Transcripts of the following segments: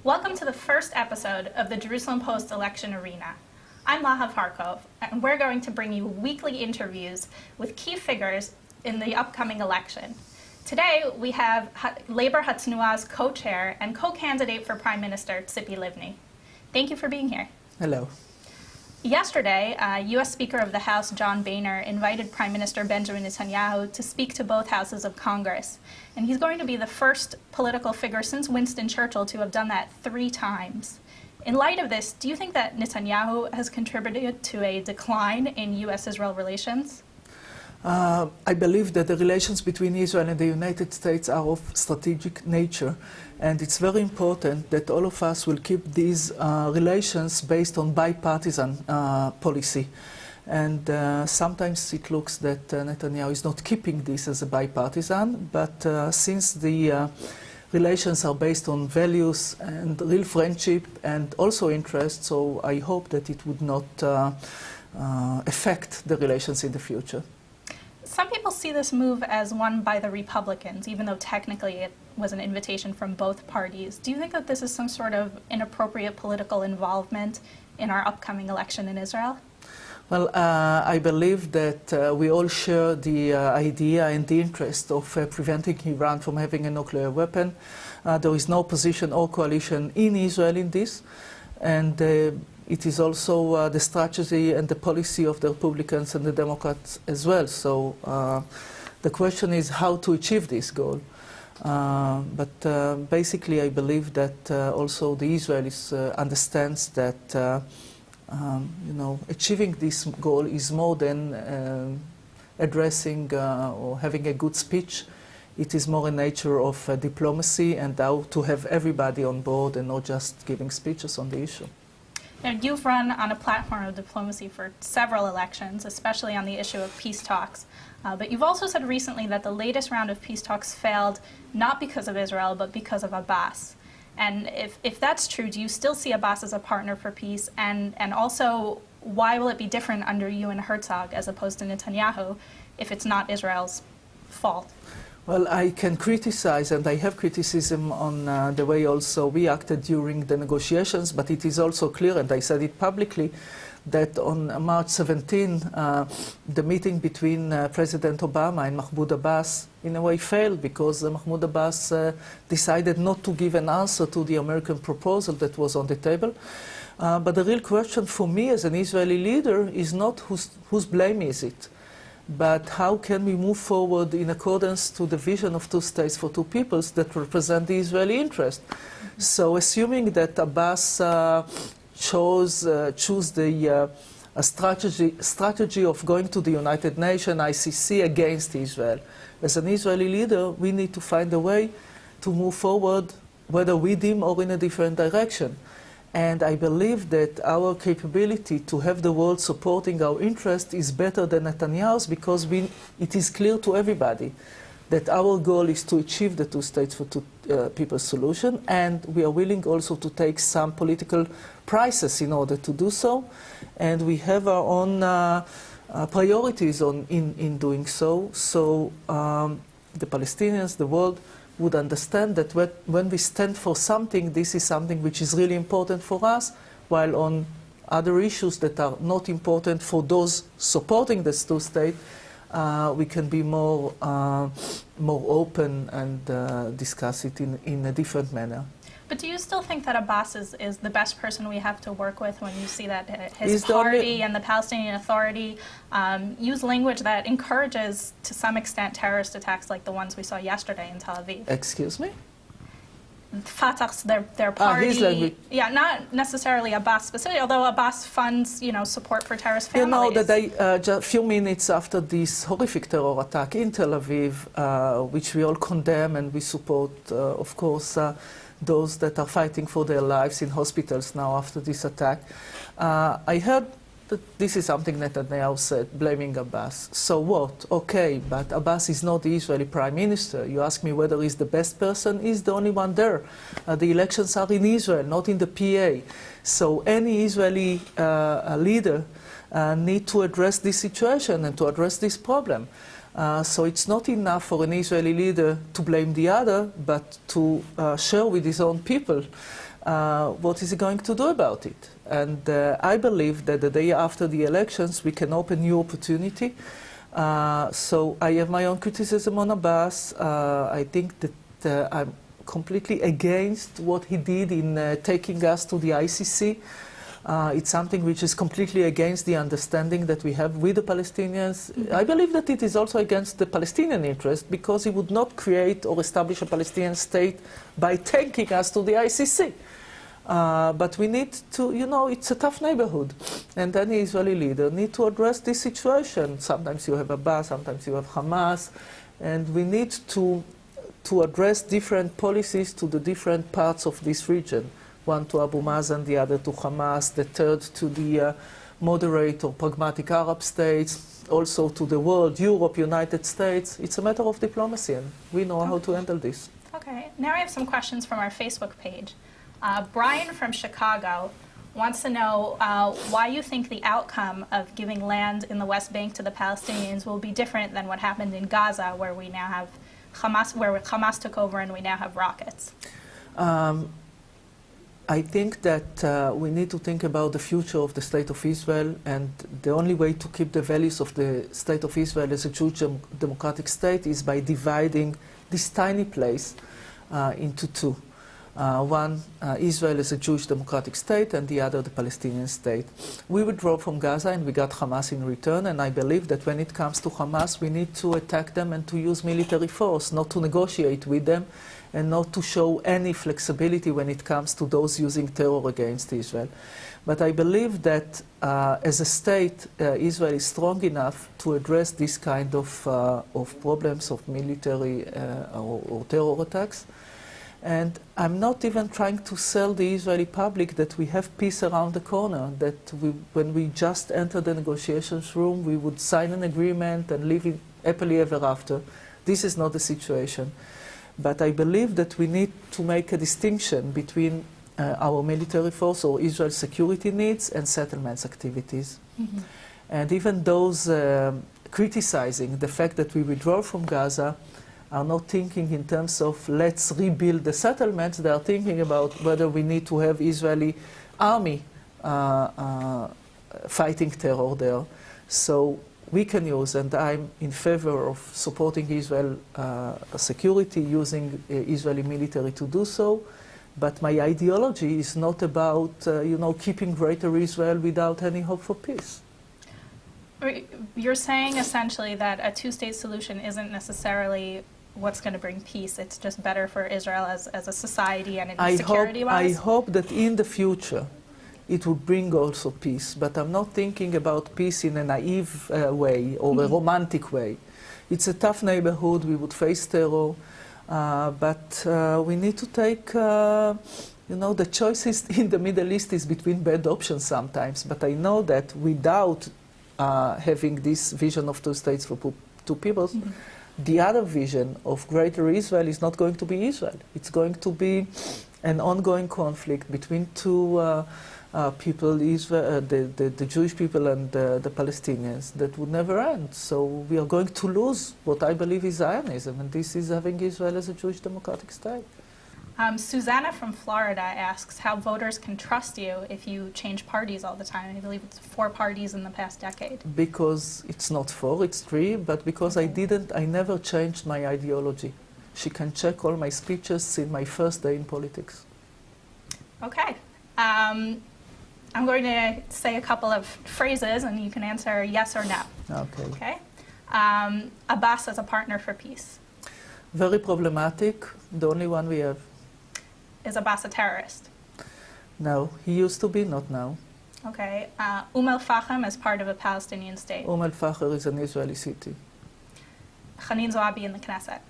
Welcome to the first episode of the JPost Election Arena. I'm Lahav Harkov, and we're going to bring you weekly interviews with key figures in the upcoming election. Today, we have Labor Hatzanua's co-chair and co-candidate for Prime Minister, Tzipi Livni. Thank you for being here. Hello. Yesterday, U.S. Speaker of the House John Boehner invited Prime Minister Benjamin Netanyahu to speak to both houses of Congress. And he's going to be the first political figure since Winston Churchill to have done that 3 times. In light of this, do you think that Netanyahu has contributed to a decline in U.S.-Israel relations? I believe that the relations between Israel and the United States are of strategic nature, and it's very important that all of us will keep these relations based on bipartisan policy. And sometimes it looks that Netanyahu is not keeping this as a bipartisan, but since the relations are based on values and real friendship and also interest, so I hope that it would not affect the relations in the future. Some people see this move as won by the Republicans, even though technically it was an invitation from both parties. Do you think that this is some sort of inappropriate political involvement in our upcoming election in Israel? Well, I believe that we all share the idea and the interest of preventing Iran from having a nuclear weapon. There is no position or coalition in Israel in this, and it is also the strategy and the policy of the Republicans and the Democrats as well. So the question is how to achieve this goal. But basically I believe that also the Israelis understands that achieving this goal is more than addressing or having a good speech. It is more a nature of diplomacy and how to have everybody on board and not just giving speeches on the issue. Now, you've run on a platform of diplomacy for several elections, especially on the issue of peace talks. But you've also said recently that the latest round of peace talks failed not because of Israel, but because of Abbas. And if that's true, do you still see Abbas as a partner for peace? And also, why will it be different under you and Herzog as opposed to Netanyahu if it's not Israel's fault? Well, I can criticize, and I have criticism on the way also we acted during the negotiations, but it is also clear, and I said it publicly, that on March 17, the meeting between President Obama and Mahmoud Abbas in a way failed because Mahmoud Abbas decided not to give an answer to the American proposal that was on the table. But the real question for me as an Israeli leader is not whose blame is it, but how can we move forward in accordance to the vision of 2 states for 2 peoples that represent the Israeli interest. So assuming that Abbas choose the strategy of going to the United Nations, ICC, against Israel. As an Israeli leader, we need to find a way to move forward, whether with him or in a different direction. And I believe that our capability to have the world supporting our interest is better than Netanyahu's because it is clear to everybody that our goal is to achieve the 2 states for 2 peoples solution, and we are willing also to take some political prices in order to do so. And we have our own priorities in doing so. So the Palestinians, the world, would understand that when we stand for something, this is something which is really important for us, while on other issues that are not important for those supporting this 2 state, we can be more open and discuss it in a different manner. But do you still think that Abbas is the best person we have to work with when you see that his party and the Palestinian Authority use language that encourages, to some extent, terrorist attacks like the ones we saw yesterday in Tel Aviv? Excuse me? Fatah's their party. His language. Yeah, not necessarily Abbas specifically, although Abbas funds, support for terrorist families. You know that just a few minutes after this horrific terror attack in Tel Aviv, which we all condemn and we support, of course, those that are fighting for their lives in hospitals now after this attack. I heard that this is something Netanyahu said, blaming Abbas. So what? Okay, but Abbas is not the Israeli prime minister. You ask me whether he's the best person. He's the only one there. The elections are in Israel, not in the PA. So any Israeli leader need to address this situation and to address this problem. So it's not enough for an Israeli leader to blame the other, but to share with his own people what is he going to do about it? And I believe that the day after the elections we can open new opportunity. So I have my own criticism on Abbas. I think that I'm completely against what he did in taking us to the ICC. It's something which is completely against the understanding that we have with the Palestinians. I believe that it is also against the Palestinian interest, because he would not create or establish a Palestinian state by taking us to the ICC. But we need to, it's a tough neighborhood. And any Israeli leader need to address this situation. Sometimes you have Abbas, sometimes you have Hamas. And we need to address different policies to the different parts of this region. One to Abu Mazen, the other to Hamas, the third to the moderate or pragmatic Arab states, also to the world, Europe, United States. It's a matter of diplomacy, and we know how to handle this. Okay, now I have some questions from our Facebook page. Brian from Chicago wants to know why you think the outcome of giving land in the West Bank to the Palestinians will be different than what happened in Gaza, where we now have Hamas, where Hamas took over and we now have rockets. I think that we need to think about the future of the State of Israel, and the only way to keep the values of the State of Israel as a Jewish democratic state is by dividing this tiny place into two. One, Israel as a Jewish democratic state, and the other, the Palestinian state. We withdrew from Gaza and we got Hamas in return, and I believe that when it comes to Hamas, we need to attack them and to use military force, not to negotiate with them, and not to show any flexibility when it comes to those using terror against Israel. But I believe that as a state, Israel is strong enough to address this kind of problems of military or terror attacks. And I'm not even trying to sell the Israeli public that we have peace around the corner, that when we just enter the negotiations room, we would sign an agreement and live happily ever after. This is not the situation. But I believe that we need to make a distinction between our military force or Israel's security needs and settlements activities. Mm-hmm. And even those criticizing the fact that we withdraw from Gaza are not thinking in terms of let's rebuild the settlements. They are thinking about whether we need to have Israeli army fighting terror there. So we can use, and I'm in favor of supporting Israel security, using Israeli military to do so. But my ideology is not about, keeping Greater Israel without any hope for peace. You're saying essentially that a two-state solution isn't necessarily what's going to bring peace. It's just better for Israel as a society and security-wise? I hope that in the future it will bring also peace. But I'm not thinking about peace in a naive way or a romantic way. It's a tough neighborhood. We would face terror. But we need to take, the choices in the Middle East is between bad options sometimes. But I know that without having this vision of two states for two peoples, the other vision of Greater Israel is not going to be Israel. It's going to be an ongoing conflict between two people, the Jewish people and the Palestinians, that would never end. So we are going to lose what I believe is Zionism, and this is having Israel as a Jewish democratic state. Susanna from Florida asks how voters can trust you if you change parties all the time. I believe it's 4 parties in the past decade. Because it's not 4, it's 3, but because I never changed my ideology. She can check all my speeches in my first day in politics. Okay. I'm going to say a couple of phrases and you can answer yes or no. Okay. Abbas as a partner for peace. Very problematic. The only one we have. Is Abbas a terrorist? No, he used to be, not now. Okay. Al-Fahim as part of a Palestinian state. Al-Fahim is an Israeli city. Khaneen Zouabi in the Knesset.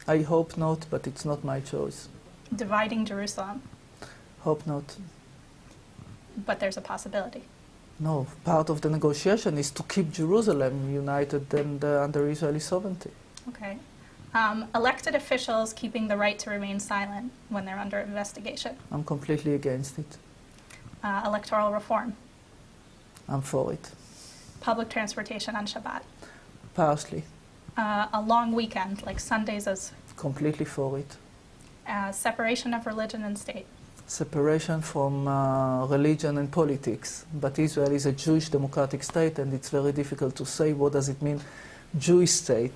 I hope not, but it's not my choice. Dividing Jerusalem. Hope not. But there's a possibility. No, part of the negotiation is to keep Jerusalem united and under Israeli sovereignty. Okay. Elected officials keeping the right to remain silent when they're under investigation. I'm completely against it. Electoral reform. I'm for it. Public transportation on Shabbat. Partially. A long weekend, like Sundays as... Completely for it. Separation of religion and state. separation from religion and politics. But Israel is a Jewish democratic state, and it's very difficult to say what does it mean, Jewish state.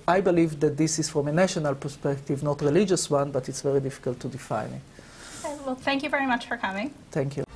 I believe that this is from a national perspective, not religious one, but it's very difficult to define it. Okay, well, thank you very much for coming. Thank you.